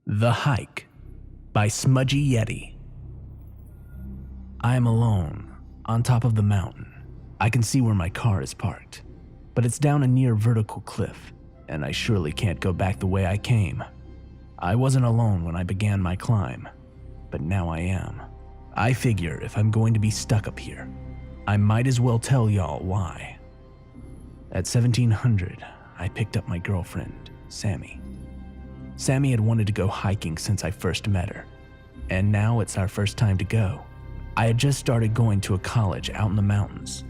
The Hike by SmudgyYeti. I am alone, on top of the mountain. I can see where my car is parked, but it's down a near vertical cliff, and I surely can't go back the way I came. I wasn't alone when I began my climb, but now I am. I figure if I'm going to be stuck up here, I might as well tell y'all why. At 1700, I picked up my girlfriend, Sammy. Sammy had wanted to go hiking since I first met her, and now it's our first time to go. I had just started going to a college out in the mountains.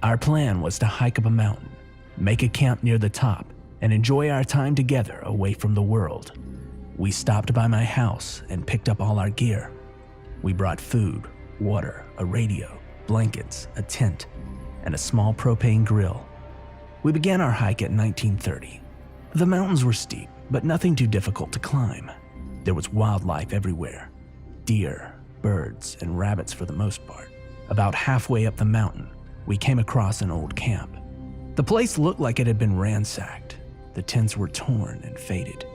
Our plan was to hike up a mountain, make a camp near the top, and enjoy our time together away from the world. We stopped by my house and picked up all our gear. We brought food, water, a radio, blankets, a tent, and a small propane grill. We began our hike at 1930. The mountains were steep, but nothing too difficult to climb. There was wildlife everywhere. Deer, birds, and rabbits for the most part. About halfway up the mountain, we came across an old camp. The place looked like it had been ransacked. The tents were torn and faded.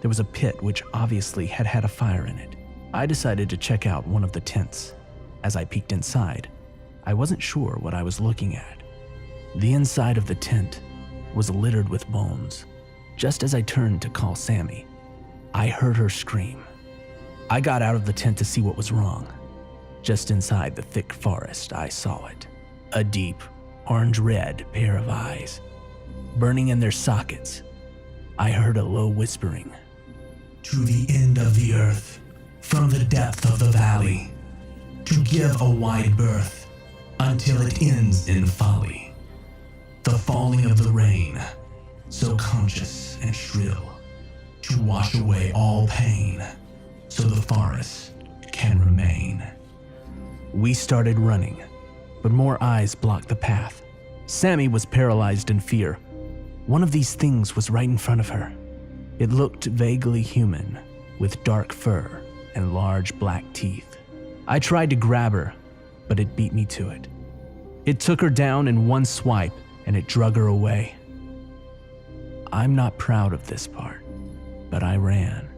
There was a pit which obviously had had a fire in it. I decided to check out one of the tents. As I peeked inside, I wasn't sure what I was looking at. The inside of the tent was littered with bones. Just as I turned to call Sammy, I heard her scream. I got out of the tent to see what was wrong. Just inside the thick forest, I saw it. A deep, orange-red pair of eyes, burning in their sockets. I heard a low whispering. To the end of the earth, from the depth of the valley, to give a wide berth, until it ends in folly. The falling of the rain, so conscious and shrill, to wash away all pain, so the forest can remain. We started running, but more eyes blocked the path. Sammy was paralyzed in fear. One of these things was right in front of her. It looked vaguely human, with dark fur and large black teeth. I tried to grab her, but it beat me to it. It took her down in one swipe, and it drug her away. I'm not proud of this part, but I ran.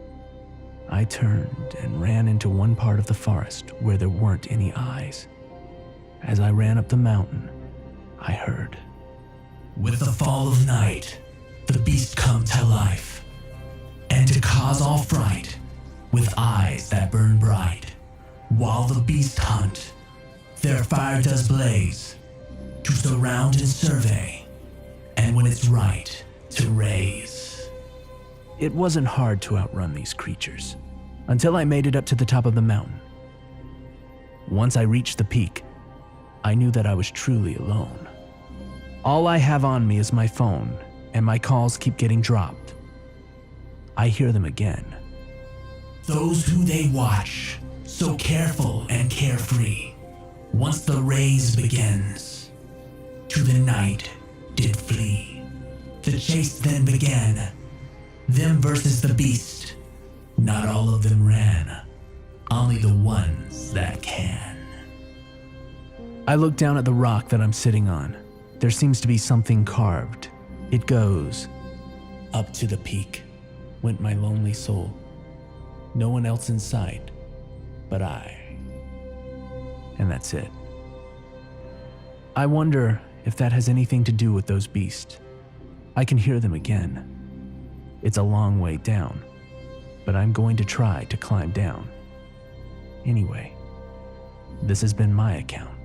I turned and ran into one part of the forest where there weren't any eyes. As I ran up the mountain, I heard, With the fall of night, the beast come to life, and to cause all fright, with eyes that burn bright. While the beast hunt, their fire does blaze, to surround and survey, and when it's right, to raise. It wasn't hard to outrun these creatures, until I made it up to the top of the mountain. Once I reached the peak, I knew that I was truly alone. All I have on me is my phone, and my calls keep getting dropped. I hear them again. Those who they watch, so careful and carefree, once the raise begins, to the night did flee. The chase then began, them versus the beast. Not all of them ran, only the ones that can. I look down at the rock that I'm sitting on. There seems to be something carved. It goes, Up to the peak. went my lonely soul. No one else in sight, but I. And that's it. I wonder if that has anything to do with those beasts. I can hear them again. It's a long way down, but I'm going to try to climb down. Anyway, this has been my account.